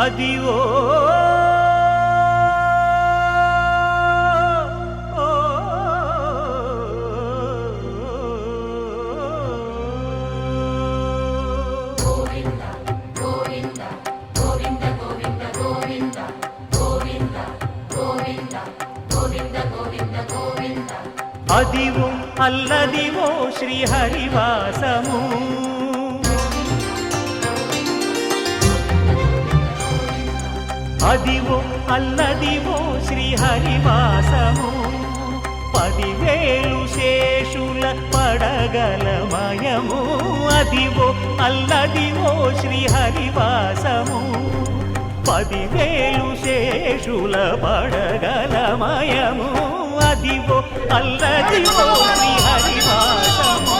అదివో అదివో అల్లదివో శ్రీహరివాసము అదివో అల్లదివో శ్రీహరివాసము 10,000 శేషుల పడగలమయము అదివో అల్లదివో శ్రీహరివాసము 10,000 శేషుల పడగలమయము అదివో అల్లదివో శ్రీహరివాసము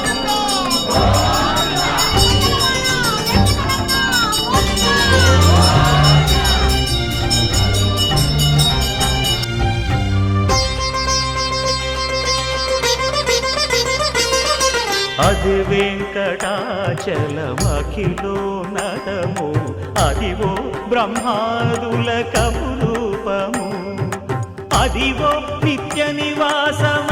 అది వెంకటాచలమఖిలోన్నతము అదివో బ్రహ్మాదుల కపురూపము అదివో నిత్య నివాసము